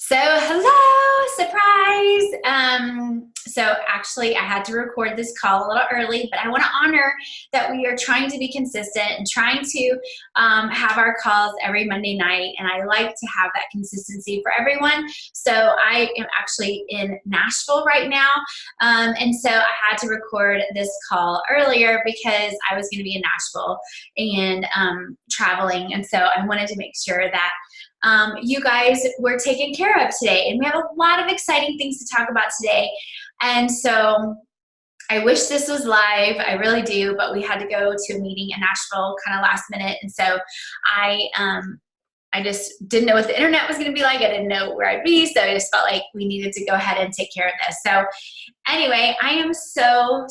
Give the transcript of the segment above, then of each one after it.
So, hello, surprise. So actually I had to record this call a little early, but I want to honor that we are trying to be consistent and trying to have our calls every Monday night. And I like to have that consistency for everyone. So I am actually in Nashville right now. And so I had to record this call earlier because I was going to be in Nashville and traveling. And so I wanted to make sure that you guys were taken care of today. And we have a lot of exciting things to talk about today. And so I wish this was live. I really do, but we had to go to a meeting in Nashville kind of last minute. And so I just didn't know what the internet was going to be like. I didn't know where I'd be. So I just felt like we needed to go ahead and take care of this. So anyway, I am so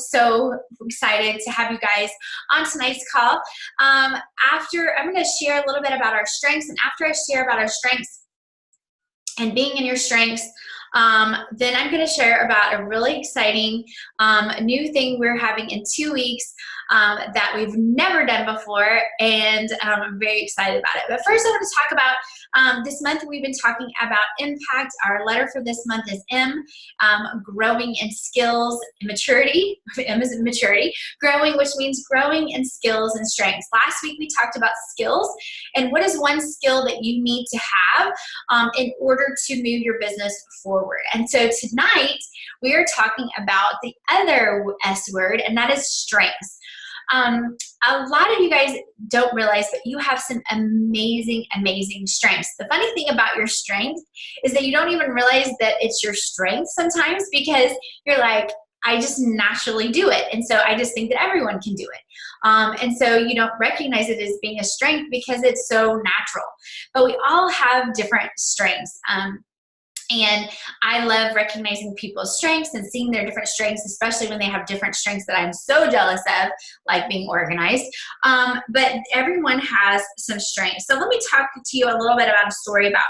excited to have you guys on tonight's call. I'm going to share a little bit about our strengths. And after I share about our strengths and being in your strengths, then I'm going to share about a really exciting new thing we're having in 2 weeks that we've never done before, and I'm very excited about it. But first I want to talk about this month we've been talking about impact. Our letter for this month is M, growing in skills and maturity. M is maturity. Growing, which means growing in skills and strengths. Last week we talked about skills and what is one skill that you need to have in order to move your business forward. And so tonight we are talking about the other S word, and that is strengths. A lot of you guys don't realize that you have some amazing strengths. The funny thing about your strength is that you don't even realize that it's your strength sometimes, because you're like, I just naturally do it. And so I just think that everyone can do it. And so you don't recognize it as being a strength because it's so natural. But we all have different strengths. And I love recognizing people's strengths and seeing their different strengths, especially when they have different strengths that I'm so jealous of, like being organized. But everyone has some strengths. So let me talk to you a little bit about a story about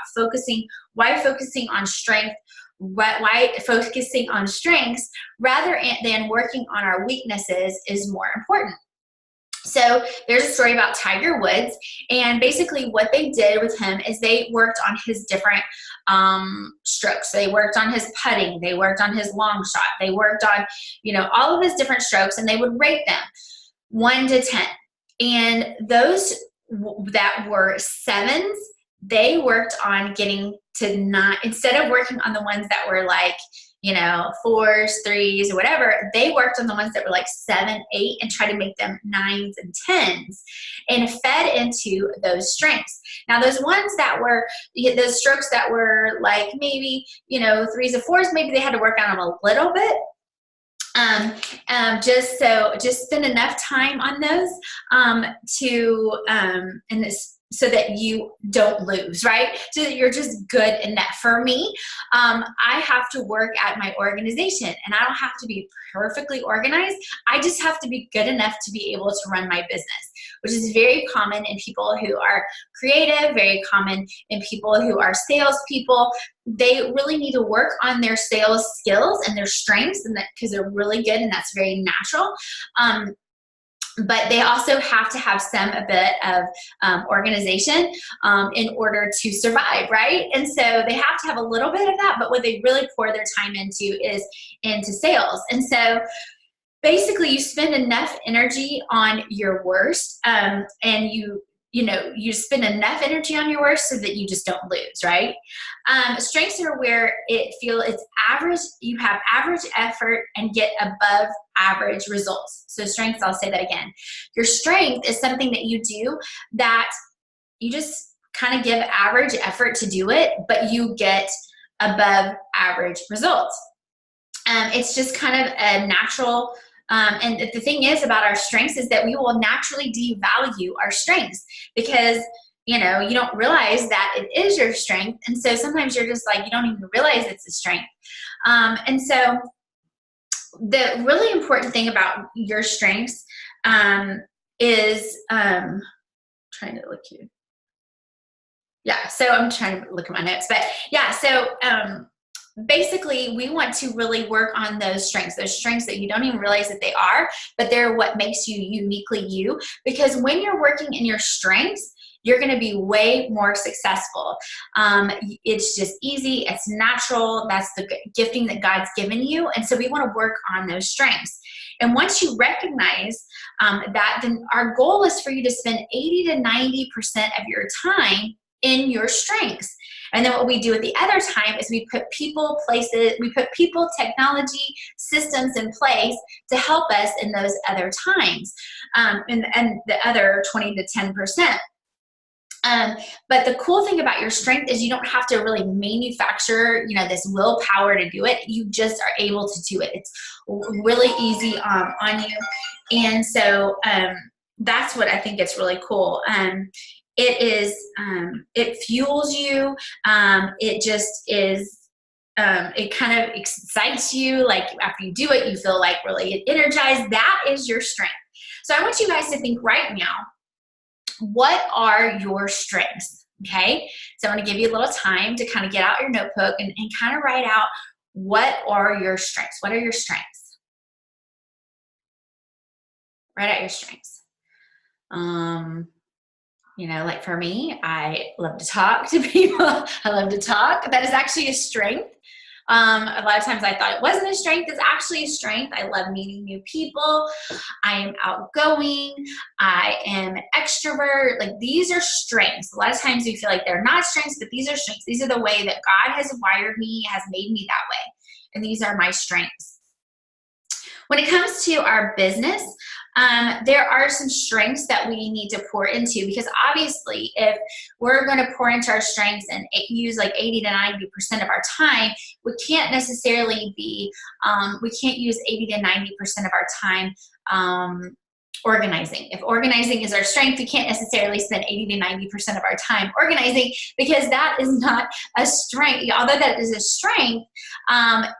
why focusing on strength, why focusing on strengths rather than working on our weaknesses is more important. So there's a story about Tiger Woods, and basically what they did with him is they worked on his different strokes. They worked on his putting, they worked on his long shot, they worked on, all of his different strokes, and they would rate them 1 to 10. And those that were 7s, they worked on getting to 9, instead of working on the ones that were like 4s, 3s, or whatever. They worked on the ones that were like 7, 8, and tried to make them 9s and 10s, and fed into those strengths. Now, those ones that were, those strokes that were like maybe 3s or 4s, maybe they had to work on them a little bit. Just spend enough time on those so that you don't lose, right? So that you're just good enough. For me, I have to work at my organization, and I don't have to be perfectly organized. I just have to be good enough to be able to run my business, which is very common in people who are creative, very common in people who are salespeople. They really need to work on their sales skills and their strengths, and that because they're really good, and that's very natural. But they also have to have a bit of organization in order to survive, right? And so they have to have a little bit of that, but what they really pour their time into is into sales. And so basically you spend enough energy on your worst, and you spend enough energy on your worst so that you just don't lose, right? Strengths are where it's average, you have average effort and get above average results. So strengths, I'll say that again. Your strength is something that you do that you just kind of give average effort to do it, but you get above average results. It's just kind of a natural. And the thing is about our strengths is that we will naturally devalue our strengths because, you don't realize that it is your strength. And so sometimes you're just like, you don't even realize it's a strength. And so the really important thing about your strengths is trying to look here. Yeah, so I'm trying to look at my notes. But yeah, so basically, we want to really work on those strengths that you don't even realize that they are, but they're what makes you uniquely you. Because when you're working in your strengths, you're going to be way more successful. It's just easy. It's natural. That's the gifting that God's given you. And so we want to work on those strengths. And once you recognize that, then our goal is for you to spend 80 to 90% of your time in your strengths. And then what we do at the other time is we put people, technology, systems in place to help us in those other times, and the other 20 to 10%. But the cool thing about your strength is you don't have to really manufacture, this willpower to do it. You just are able to do it. It's really easy on you. And so that's what I think is really cool. It fuels you. It just is, it kind of excites you. Like after you do it, you feel like really energized. That is your strength. So I want you guys to think right now, what are your strengths? Okay. So I'm going to give you a little time to kind of get out your notebook and kind of write out, what are your strengths? What are your strengths? Write out your strengths. Like for me, I love to talk to people. I love to talk. That is actually a strength. A lot of times I thought it wasn't a strength. It's actually a strength. I love meeting new people. I am outgoing. I am an extrovert. Like these are strengths. A lot of times we feel like they're not strengths, but these are strengths. These are the way that God has wired me, has made me that way. And these are my strengths. When it comes to our business, there are some strengths that we need to pour into, because obviously if we're going to pour into our strengths and use like 80 to 90% of our time, we can't necessarily we can't use 80 to 90% of our time organizing. If organizing is our strength, we can't necessarily spend 80 to 90% of our time organizing, because that is not a strength. Although that is a strength,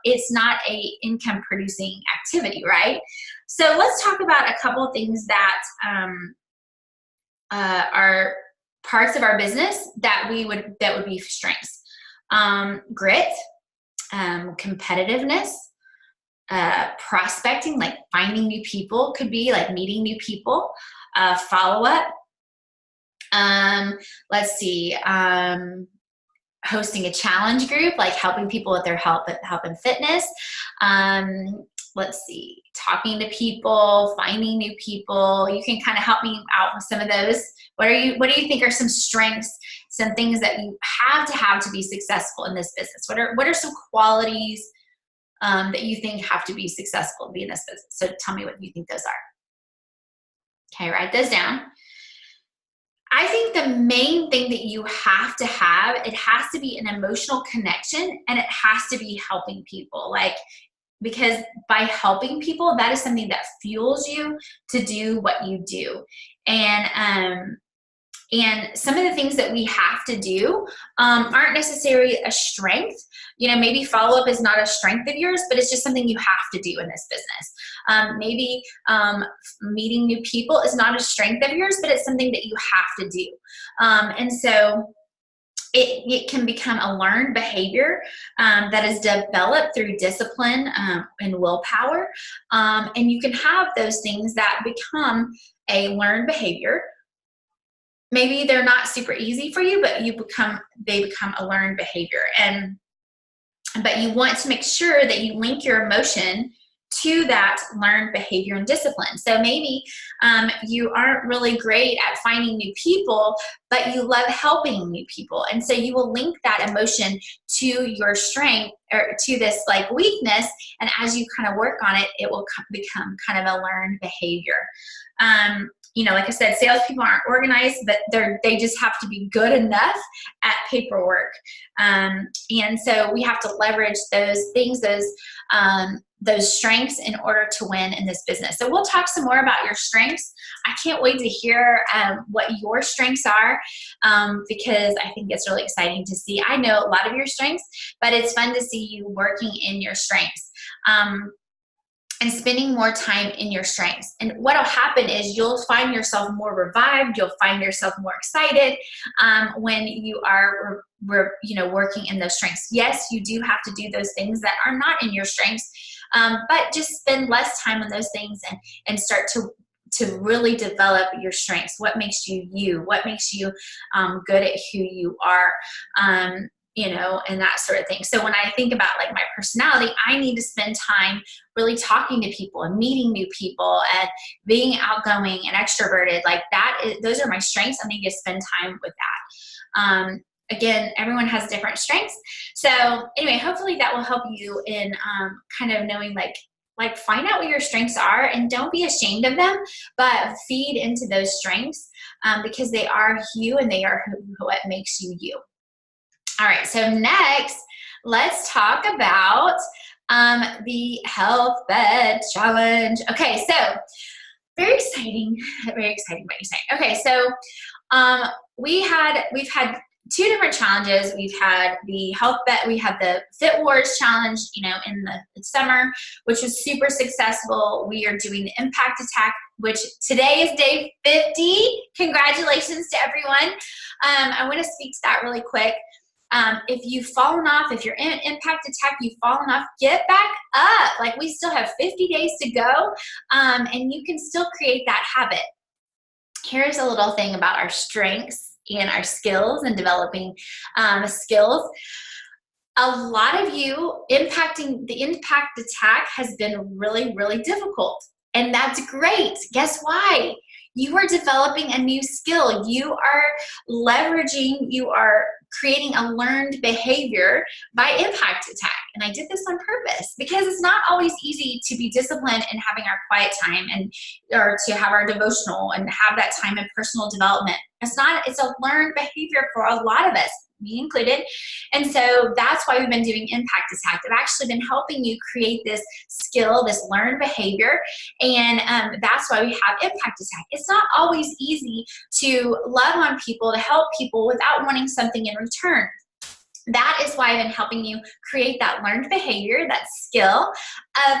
it's not a income producing activity, right? So let's talk about a couple of things that are parts of our business that would be strengths. Grit, competitiveness, prospecting, like finding new people, could be like meeting new people, follow-up. Let's see, hosting a challenge group, like helping people with their health and fitness. Let's see, talking to people, finding new people. You can kind of help me out with some of those. What do you think are some strengths, some things that you have to be successful in this business? What are some qualities that you think have to be successful to be in this business? So tell me what you think those are. Okay, write those down. I think the main thing that you have to have, it has to be an emotional connection, and it has to be helping people. Because by helping people, that is something that fuels you to do what you do. And some of the things that we have to do aren't necessarily a strength. Maybe follow-up is not a strength of yours, but it's just something you have to do in this business. Maybe meeting new people is not a strength of yours, but it's something that you have to do. And so it can become a learned behavior that is developed through discipline and willpower. And you can have those things that become a learned behavior. Maybe they're not super easy for you, but they become a learned behavior. But you want to make sure that you link your emotion to that learned behavior and discipline. So maybe you aren't really great at finding new people, but you love helping new people. And so you will link that emotion to your strength, or to this like weakness. And as you kind of work on it, it will become kind of a learned behavior. Like I said, salespeople aren't organized, but they just have to be good enough at paperwork. And so we have to leverage those things, those strengths in order to win in this business. So we'll talk some more about your strengths. I can't wait to hear what your strengths are, because I think it's really exciting to see. I know a lot of your strengths, but it's fun to see you working in your strengths. And spending more time in your strengths. And what'll happen is you'll find yourself more revived. You'll find yourself more excited when you are, working in those strengths. Yes, you do have to do those things that are not in your strengths, but just spend less time on those things and start to to really develop your strengths. What makes you you? What makes you good at who you are? You know, and that sort of thing. So when I think about like my personality, I need to spend time really talking to people and meeting new people and being outgoing and extroverted. Like that those are my strengths. I need to spend time with that. Again, everyone has different strengths. So anyway, hopefully that will help you in kind of knowing like find out what your strengths are and don't be ashamed of them, but feed into those strengths because they are you and they are what makes you you. All right, so next, let's talk about the Health Bed Challenge. Okay, so very exciting, very exciting. Okay, so we've had two different challenges. We've had the Health Bet, we had the Fit Wars challenge, you know, in the summer, which was super successful. We are doing the Impact Attack, which today is day 50. Congratulations to everyone. I want to speak to that really quick. If you've fallen off, if you're in an Impact Attack, you've fallen off, get back up. Like we still have 50 days to go, and you can still create that habit. Here's a little thing about our strengths and our skills and developing skills. A lot of you impacting the Impact Attack has been really, really difficult. And that's great. Guess why? You are developing a new skill. You are leveraging, you are creating a learned behavior by Impact Attack. And I did this on purpose because it's not always easy to be disciplined and having our quiet time or to have our devotional and have that time in personal development. It's a learned behavior for a lot of us, me included. And so that's why we've been doing Impact Attack. I've actually been helping you create this skill, this learned behavior. And that's why we have Impact Attack. It's not always easy to love on people, to help people without wanting something in return. That is why I've been helping you create that learned behavior, that skill of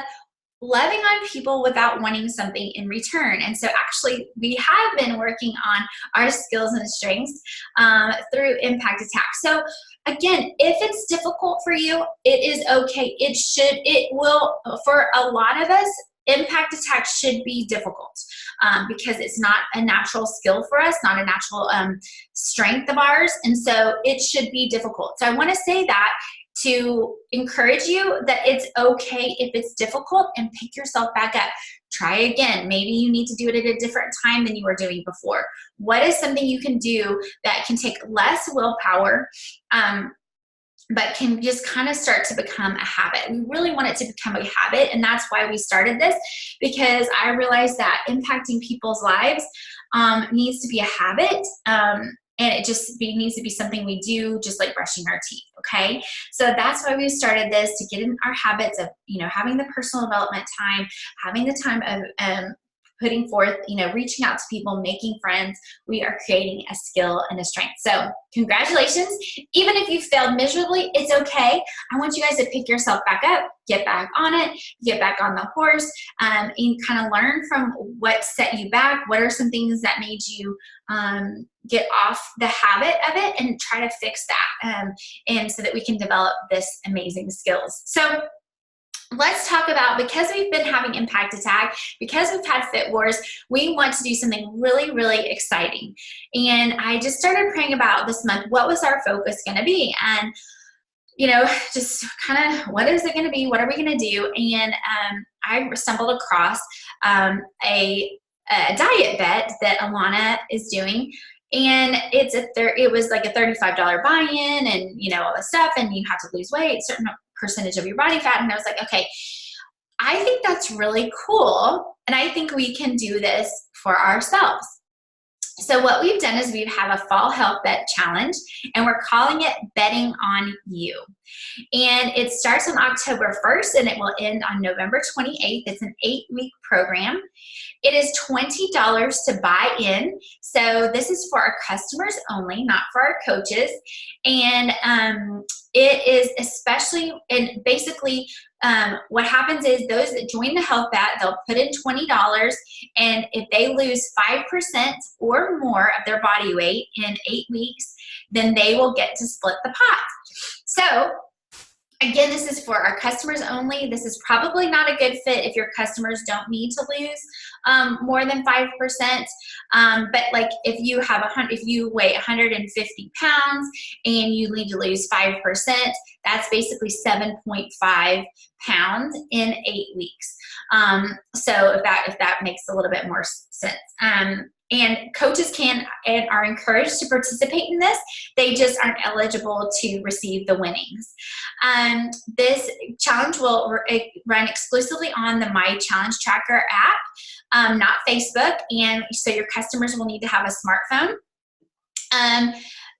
loving on people without wanting something in return. And so actually we have been working on our skills and strengths through Impact Attack. So again, if it's difficult for you, it is okay. It will, for a lot of us, Impact Attack should be difficult because it's not a natural skill for us, not a natural strength of ours. And so it should be difficult. So I want to say that to encourage you that it's okay if it's difficult and pick yourself back up. Try again. Maybe you need to do it at a different time than you were doing before. What is something you can do that can take less willpower, but can just kind of start to become a habit? We really want it to become a habit, and that's why we started this, because I realized that impacting people's lives needs to be a habit. And it just needs to be something we do, just like brushing our teeth, okay? So that's why we started this, to get in our habits of, you know, having the personal development time, having the time of putting forth, you know, reaching out to people, making friends. We are creating a skill and a strength. So congratulations. Even if you failed miserably, it's okay. I want you guys to pick yourself back up, get back on it, get back on the horse, and kind of learn from what set you back. What are some things that made you get off the habit of it, and try to fix that, and so that we can develop this amazing skills. So let's talk about, because we've been having Impact Attack, because we've had Fit Wars, we want to do something really, really exciting. And I just started praying about this month, what was our focus going to be? And, you know, just kind of, what is it going to be? What are we going to do? And I stumbled across a diet bet that Alana is doing. And it was like a $35 buy-in, and, you know, all this stuff, and you have to lose weight, certain percentage of your body fat. And I was like, okay, I think that's really cool. And I think we can do this for ourselves. So what we've done is we have a fall health bet challenge, and we're calling it Betting on You. And it starts on October 1st, and it will end on November 28th. It's an 8-week program. It is $20 to buy in. So this is for our customers only, not for our coaches. And it is especially, and basically what happens is those that join the health bet, they'll put in $20, and if they lose 5% or more of their body weight in 8 weeks, then they will get to split the pot. So Again, this is for our customers only. This is probably not a good fit if your customers don't need to lose more than 5%. But like if you weigh 150 pounds and you need to lose 5%, that's basically 7.5 pounds in 8 weeks. So if that makes a little bit more sense. And coaches can and are encouraged to participate in this. They just aren't eligible to receive the winnings. This challenge will run exclusively on the My Challenge Tracker app, not Facebook. And so your customers will need to have a smartphone.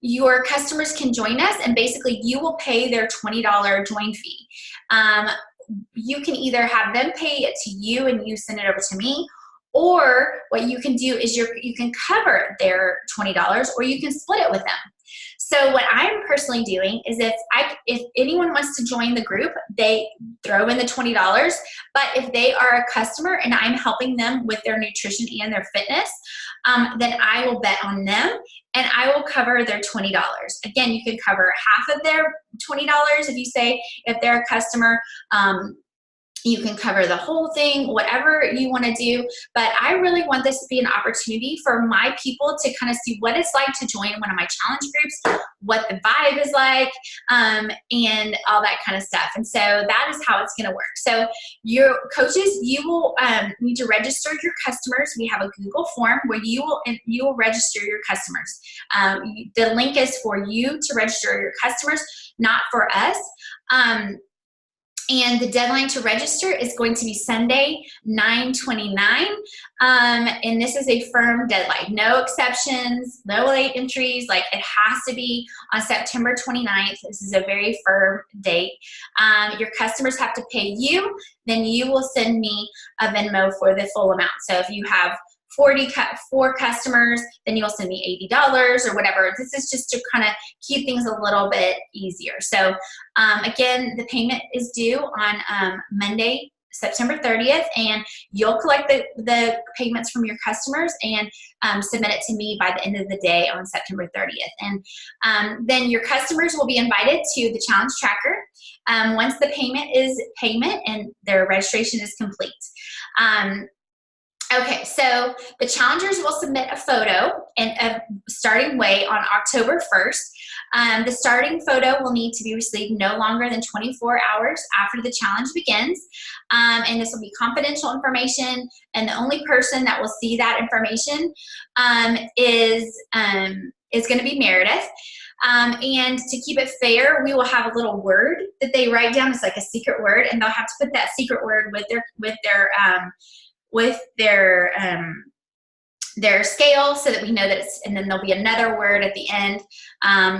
Your customers can join us, and basically you will pay their $20 join fee. You can either have them pay it to you and you send it over to me, or what you can do is you can cover their $20, or you can split it with them. So what I'm personally doing is if anyone wants to join the group, they throw in the $20. But if they are a customer and I'm helping them with their nutrition and their fitness, then I will bet on them and I will cover their $20. Again, you can cover half of their $20 if they're a customer. You can cover the whole thing, whatever you want to do. But I really want this to be an opportunity for my people to kind of see what it's like to join one of my challenge groups, what the vibe is like, and all that kind of stuff. And so that is how it's going to work. So your coaches, you will need to register your customers. We have a Google form where you will register your customers. The link is for you to register your customers, not for us. And the deadline to register is going to be Sunday, 9/29. And this is a firm deadline. No exceptions, no late entries. Like, it has to be on September 29th. This is a very firm date. Your customers have to pay you. Then you will send me a Venmo for the full amount. So if you have 4 customers, then you'll send me $80 or whatever. This is just to kind of keep things a little bit easier. So again, the payment is due on Monday, September 30th, and you'll collect the payments from your customers and submit it to me by the end of the day on September 30th. And then your customers will be invited to the challenge tracker once the payment and their registration is complete. Okay, so the challengers will submit a photo and a starting weight on October 1st. The starting photo will need to be received no longer than 24 hours after the challenge begins. And this will be confidential information, and the only person that will see that information is going to be Meredith. And to keep it fair, we will have a little word that they write down. It's like a secret word, and they'll have to put that secret word with their scale, so that we know that and then there'll be another word at the end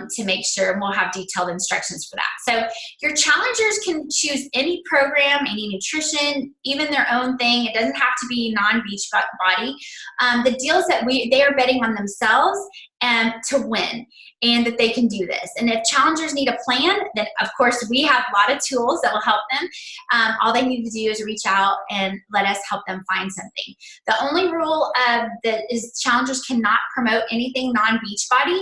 to make sure, and we'll have detailed instructions for that. So your challengers can choose any program, any nutrition, even their own thing. It doesn't have to be non-Beachbody. The deal is that they are betting on themselves to win, and that they can do this. And if challengers need a plan, then of course we have a lot of tools that will help them. All they need to do is reach out and let us help them find something. The only rule that is challengers cannot promote anything non-Beachbody,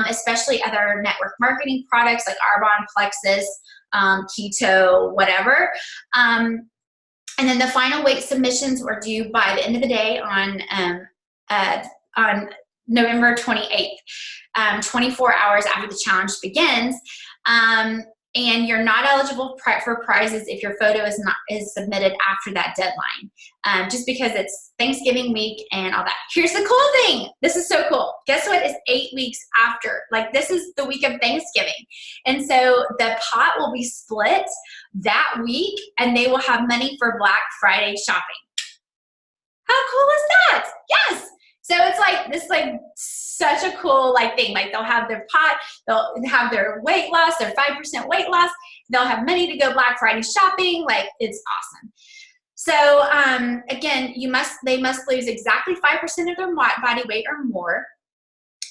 especially other network marketing products like Arbonne, Plexus, Keto, whatever. And then the final weight submissions were due by the end of the day on November 28th, 24 hours after the challenge begins. And you're not eligible for prizes if your photo is submitted after that deadline, just because it's Thanksgiving week and all that. Here's the cool thing. This is so cool. Guess what? It's 8 weeks after. Like, this is the week of Thanksgiving. And so the pot will be split that week, and they will have money for Black Friday shopping. How cool is that? Yes. So it's like this, like, such a cool thing. Like, they'll have their pot, they'll have their weight loss, their 5% weight loss. They'll have money to go Black Friday shopping. Like, it's awesome. So again, they must lose exactly 5% of their body weight or more.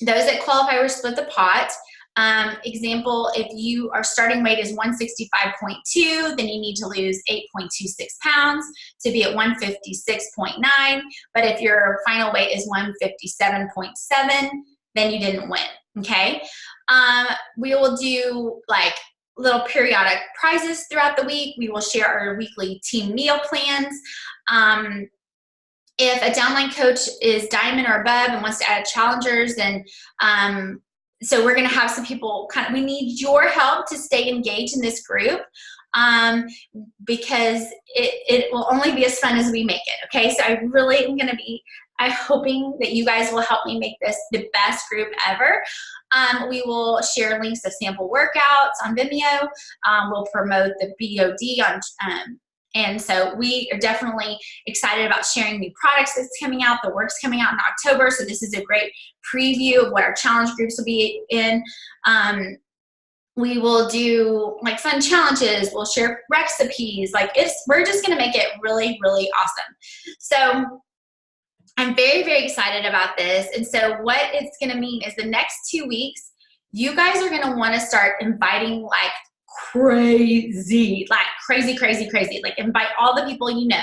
Those that qualify will split the pot. Example, if your starting weight is 165.2, then you need to lose 8.26 pounds to be at 156.9. But if your final weight is 157.7, then you didn't win. Okay. We will do little periodic prizes throughout the week. We will share our weekly team meal plans. If a downline coach is diamond or above and wants to add challengers, then so we're going to have some people we need your help to stay engaged in this group, because it will only be as fun as we make it. Okay, so I really am going to be hoping that you guys will help me make this the best group ever. We will share links of sample workouts on Vimeo. We'll promote the BOD on and so we are definitely excited about sharing new products that's coming out. The work's coming out in October, so this is a great preview of what our challenge groups will be in. We will do like fun challenges. We'll share recipes. Like we're just going to make it really, really awesome. So I'm very, very excited about this. And so what it's going to mean is the next 2 weeks, you guys are going to want to start inviting like crazy, like invite all the people you know.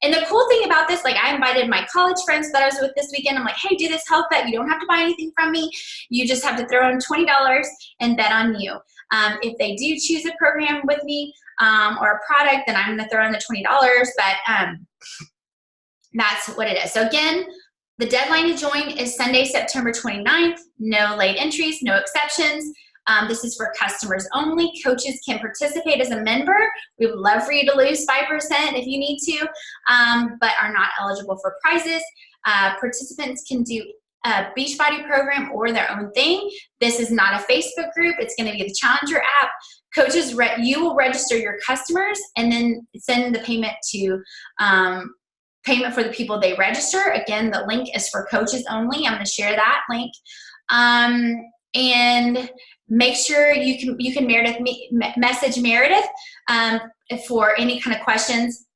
And the cool thing about this, like I invited my college friends that I was with this weekend. I'm like, hey, do this health bet. You don't have to buy anything from me. You just have to throw in $20 and bet on you. If they do choose a program with me or a product, then I'm going to throw in the $20. But that's what it is. So again, the deadline to join is Sunday, September 29th. No late entries, no exceptions. This is for customers only. Coaches can participate as a member. We would love for you to lose 5% if you need to, but are not eligible for prizes. Participants can do a Beachbody program or their own thing. This is not a Facebook group. It's going to be the Challenger app. Coaches, you will register your customers and then send the payment to payment for the people they register. Again, the link is for coaches only. I'm going to share that link. And make sure you can message Meredith for any kind of questions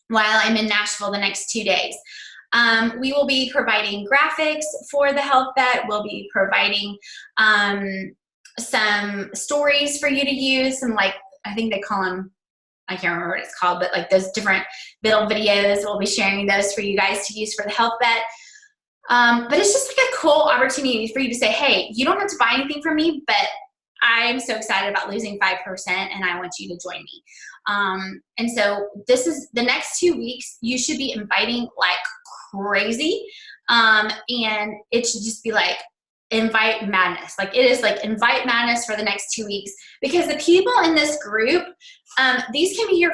while I'm in Nashville the next 2 days. We will be providing graphics for the health bet. We'll be providing some stories for you to use, some like, I think they call them, I can't remember what it's called, but like those different little videos. We'll be sharing those for you guys to use for the health bet. But it's just like a cool opportunity for you to say, hey, you don't have to buy anything from me, but I'm so excited about losing 5% and I want you to join me. And so this is the next 2 weeks, you should be inviting like crazy. And it should just be like invite madness. Like it is like invite madness for the next 2 weeks, because the people in this group, these can be your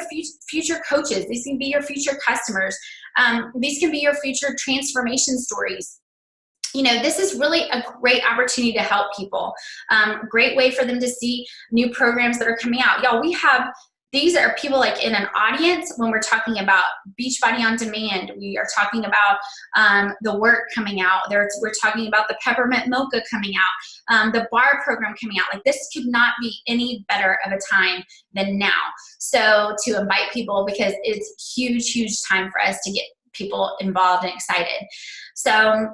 future coaches. These can be your future customers. These can be your future transformation stories. You know, this is really a great opportunity to help people. Great way for them to see new programs that are coming out. Y'all, these are people like in an audience when we're talking about Beachbody on Demand. We are talking about the work coming out. We're talking about the peppermint mocha coming out, the bar program coming out. Like this could not be any better of a time than now. So to invite people, because it's huge, huge time for us to get people involved and excited. So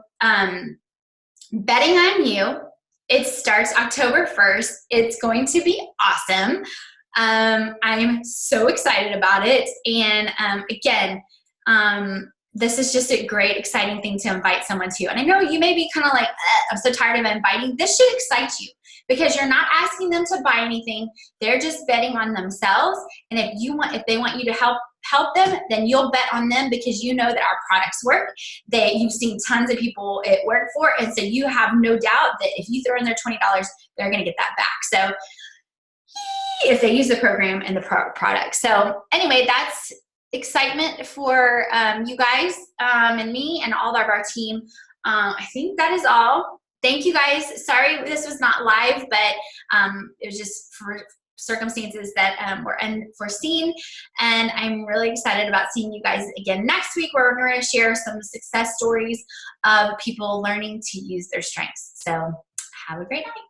betting on you, it starts October 1st. It's going to be awesome. I'm so excited about it. And again, this is just a great, exciting thing to invite someone to. And I know you may be kind of like, I'm so tired of inviting. This should excite you because you're not asking them to buy anything. They're just betting on themselves. And if they want you to help them, then you'll bet on them because you know that our products work, that you've seen tons of people it work for. And so you have no doubt that if you throw in their $20, they're going to get that back. So if they use the program and the product. So anyway, that's excitement for you guys and me and all of our team. I think that is all. Thank you guys. Sorry this was not live, but it was just for circumstances that were unforeseen. And I'm really excited about seeing you guys again next week, where we're going to share some success stories of people learning to use their strengths. So have a great night.